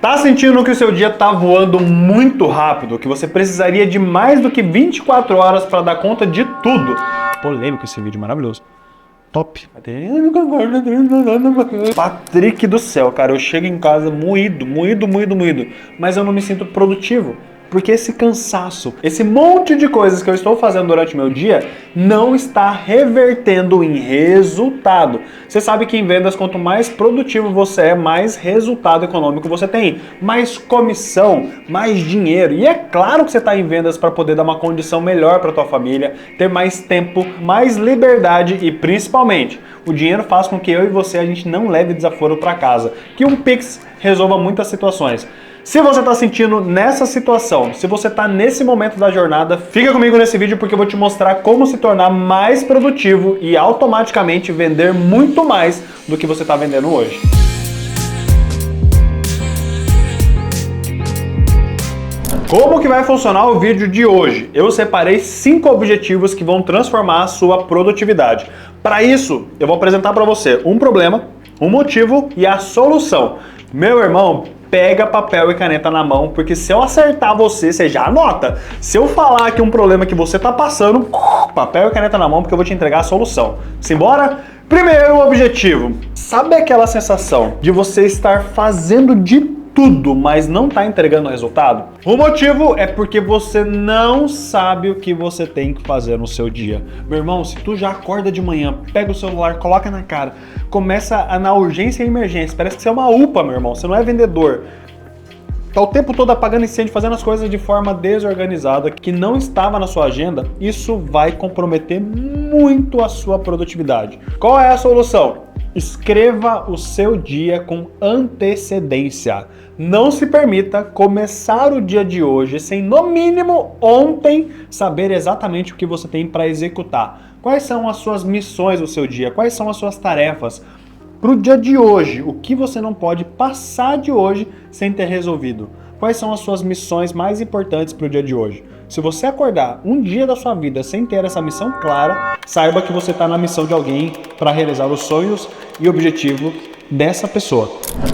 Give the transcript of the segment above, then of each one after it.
Tá sentindo que o seu dia tá voando muito rápido, que você precisaria de mais do que 24 horas para dar conta de tudo? Polêmico esse vídeo, maravilhoso. Top. Patrick do céu, cara, eu chego em casa moído, mas eu não me sinto produtivo. Porque esse cansaço, esse monte de coisas que eu estou fazendo durante o meu dia não está revertendo em resultado. Você sabe que em vendas, quanto mais produtivo você é, mais resultado econômico você tem. Mais comissão, mais dinheiro. E é claro que você está em vendas para poder dar uma condição melhor para tua família, ter mais tempo, mais liberdade e principalmente, o dinheiro faz com que eu e você a gente não leve desaforo para casa. Que um Pix resolva muitas situações. Se você está sentindo nessa situação, se você está nesse momento da jornada, fica comigo nesse vídeo porque eu vou te mostrar como se tornar mais produtivo e automaticamente vender muito mais do que você está vendendo hoje. Como que vai funcionar o vídeo de hoje? Eu separei 5 objetivos que vão transformar a sua produtividade. Para isso, eu vou apresentar para você um problema, um motivo e a solução. Meu irmão, pega papel e caneta na mão, porque se eu acertar você, você já anota. Se eu falar aqui um problema que você tá passando, papel e caneta na mão, porque eu vou te entregar a solução. Simbora? Primeiro objetivo. Sabe aquela sensação de você estar fazendo de tudo, mas não tá entregando o resultado? O motivo é porque você não sabe o que você tem que fazer no seu dia. Meu irmão, se tu já acorda de manhã, pega o celular, coloca na cara, começa na urgência e emergência, parece que você é uma UPA, meu irmão, você não é vendedor. Tá o tempo todo apagando incêndio, fazendo as coisas de forma desorganizada, que não estava na sua agenda, isso vai comprometer muito a sua produtividade. Qual é a solução? Escreva o seu dia com antecedência. Não se permita começar o dia de hoje sem, no mínimo, ontem saber exatamente o que você tem para executar. Quais são as suas missões do seu dia? Quais são as suas tarefas para o dia de hoje? O que você não pode passar de hoje sem ter resolvido? Quais são as suas missões mais importantes para o dia de hoje? Se você acordar um dia da sua vida sem ter essa missão clara, saiba que você está na missão de alguém para realizar os sonhos e objetivo dessa pessoa.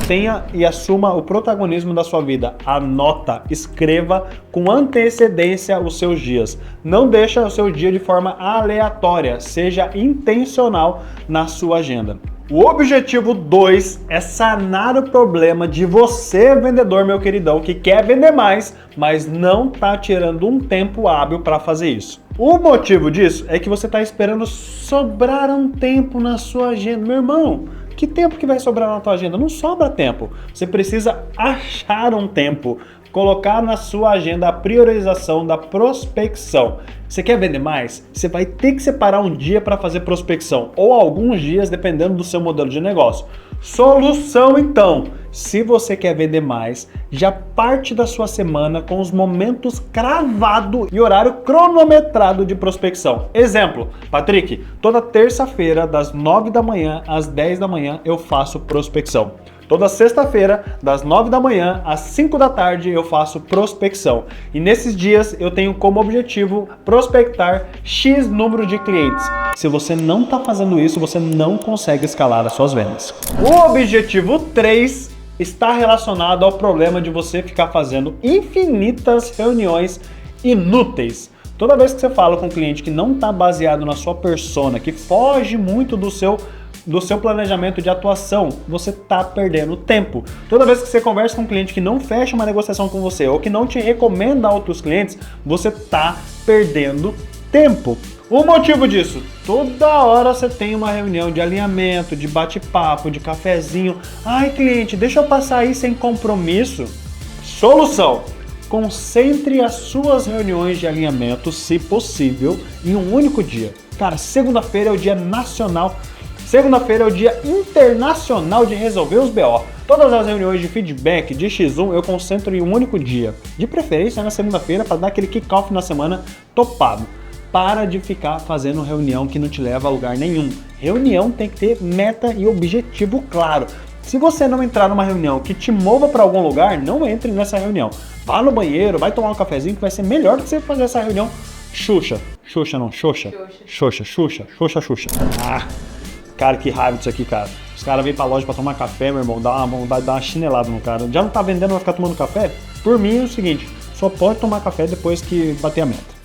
Tenha e assuma o protagonismo da sua vida. Anota, escreva com antecedência os seus dias. Não deixa o seu dia de forma aleatória, seja intencional na sua agenda. O objetivo 2 é sanar o problema de você, vendedor, meu queridão, que quer vender mais, mas não está tirando um tempo hábil para fazer isso. O motivo disso é que você está esperando sobrar um tempo na sua agenda. Meu irmão, que tempo que vai sobrar na tua agenda? Não sobra tempo. Você precisa achar um tempo, colocar na sua agenda a priorização da prospecção. Você quer vender mais? Você vai ter que separar um dia para fazer prospecção, ou alguns dias, dependendo do seu modelo de negócio. Solução, então. Se você quer vender mais, já parte da sua semana com os momentos cravados e horário cronometrado de prospecção. Exemplo, Patrick, toda terça-feira, das 9 da manhã às 10 da manhã, eu faço prospecção. Toda sexta-feira, das 9 da manhã às 5 da tarde, eu faço prospecção. E nesses dias eu tenho como objetivo prospectar X número de clientes. Se você não está fazendo isso, você não consegue escalar as suas vendas. O objetivo 3 está relacionado ao problema de você ficar fazendo infinitas reuniões inúteis. Toda vez que você fala com um cliente que não está baseado na sua persona, que foge muito do seu planejamento de atuação, você está perdendo tempo. Toda vez que você conversa com um cliente que não fecha uma negociação com você ou que não te recomenda a outros clientes, você está perdendo tempo. O motivo disso? Toda hora você tem uma reunião de alinhamento, de bate-papo, de cafezinho. Ai, cliente, deixa eu passar aí sem compromisso. Solução: concentre as suas reuniões de alinhamento, se possível, em um único dia. Cara, segunda-feira é o dia nacional. Segunda-feira é o dia internacional de resolver os BO. Todas as reuniões de feedback, de X1, eu concentro em um único dia. De preferência na segunda-feira para dar aquele kick-off na semana topado. Para de ficar fazendo reunião que não te leva a lugar nenhum. Reunião tem que ter meta e objetivo claro. Se você não entrar numa reunião que te mova para algum lugar, não entre nessa reunião. Vá no banheiro, vai tomar um cafezinho que vai ser melhor do que você fazer essa reunião Xuxa. Xuxa não, Xoxa. Xoxa, Xuxa, Xuxa, Xuxa. Cara, que raiva disso aqui, cara. Os caras vêm pra loja pra tomar café, meu irmão, dá uma vontade de dar uma chinelada no cara. Já não tá vendendo, vai ficar tomando café? Por mim é o seguinte, só pode tomar café depois que bater a meta.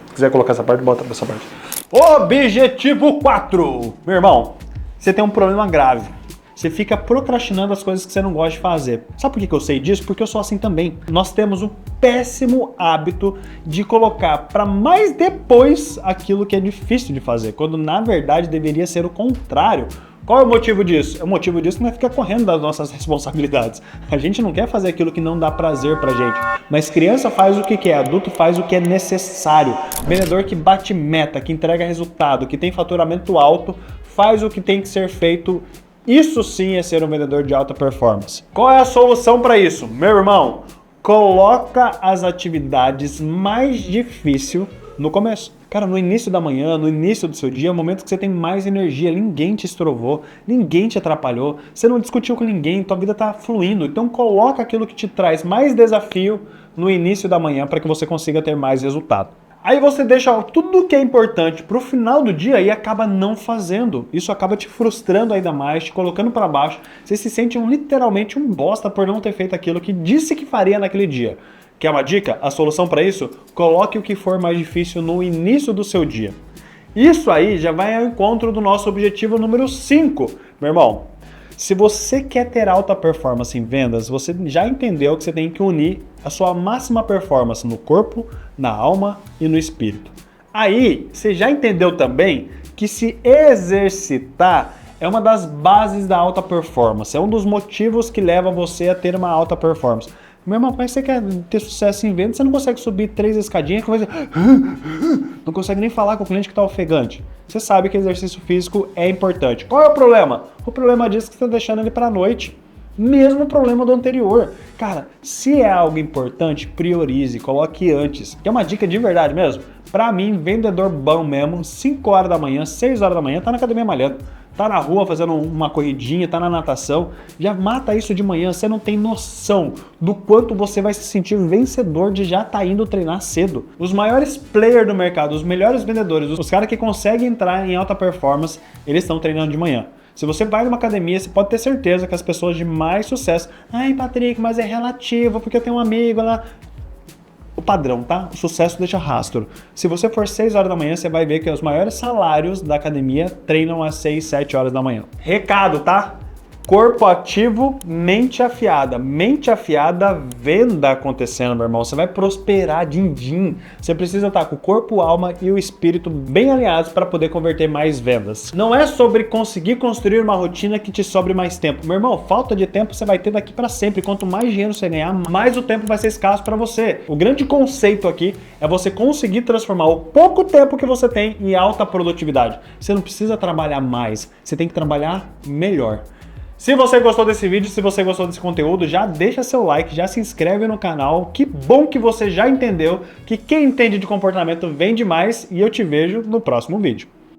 Se quiser colocar essa parte, bota pra essa parte. Objetivo 4. Meu irmão, você tem um problema grave. Você fica procrastinando as coisas que você não gosta de fazer. Sabe por que eu sei disso? Porque eu sou assim também. Nós temos um péssimo hábito de colocar para mais depois aquilo que é difícil de fazer, quando na verdade deveria ser o contrário. Qual é o motivo disso? O motivo disso não é ficar correndo das nossas responsabilidades. A gente não quer fazer aquilo que não dá prazer pra gente. Mas criança faz o que quer, adulto faz o que é necessário. Vendedor que bate meta, que entrega resultado, que tem faturamento alto, faz o que tem que ser feito. Isso sim é ser um vendedor de alta performance. Qual é a solução para isso? Meu irmão, coloca as atividades mais difíceis no começo. Cara, no início da manhã, no início do seu dia, é o momento que você tem mais energia, ninguém te estrovou, ninguém te atrapalhou, você não discutiu com ninguém, tua vida tá fluindo. Então coloca aquilo que te traz mais desafio no início da manhã para que você consiga ter mais resultado. Aí você deixa tudo que é importante pro final do dia e acaba não fazendo. Isso acaba te frustrando ainda mais, te colocando para baixo. Você se sente literalmente um bosta por não ter feito aquilo que disse que faria naquele dia. Quer uma dica? A solução para isso? Coloque o que for mais difícil no início do seu dia. Isso aí já vai ao encontro do nosso objetivo número 5. Meu irmão, se você quer ter alta performance em vendas, você já entendeu que você tem que unir a sua máxima performance no corpo, na alma e no espírito. Aí, você já entendeu também que se exercitar é uma das bases da alta performance, é um dos motivos que leva você a ter uma alta performance. Meu irmão, como é que você quer ter sucesso em venda? Você não consegue subir 3 escadinhas, não consegue nem falar com o cliente que está ofegante. Você sabe que exercício físico é importante. Qual é o problema? O problema disso é que você está deixando ele para a noite. Mesmo problema do anterior. Cara, se é algo importante, priorize, coloque antes. Que é uma dica de verdade mesmo. Para mim, vendedor bom mesmo, 5 horas da manhã, 6 horas da manhã, tá na academia malhando. Tá na rua fazendo uma corridinha, tá na natação, já mata isso de manhã, você não tem noção do quanto você vai se sentir vencedor de já estar indo treinar cedo. Os maiores players do mercado, os melhores vendedores, os caras que conseguem entrar em alta performance, eles estão treinando de manhã. Se você vai numa academia, você pode ter certeza que as pessoas de mais sucesso, ai Patrick, mas é relativo, porque eu tenho um amigo lá. O padrão, tá? O sucesso deixa rastro. Se você for 6 horas da manhã, você vai ver que os maiores salários da academia treinam às 6, 7 horas da manhã. Recado, tá? Corpo ativo, mente afiada. Mente afiada, venda acontecendo, meu irmão. Você vai prosperar, din-din. Você precisa estar com o corpo, a alma e o espírito bem alinhados para poder converter mais vendas. Não é sobre conseguir construir uma rotina que te sobre mais tempo. Meu irmão, falta de tempo você vai ter daqui para sempre. Quanto mais dinheiro você ganhar, mais o tempo vai ser escasso para você. O grande conceito aqui é você conseguir transformar o pouco tempo que você tem em alta produtividade. Você não precisa trabalhar mais, você tem que trabalhar melhor. Se você gostou desse vídeo, se você gostou desse conteúdo, já deixa seu like, já se inscreve no canal. Que bom que você já entendeu que quem entende de comportamento vende mais e eu te vejo no próximo vídeo.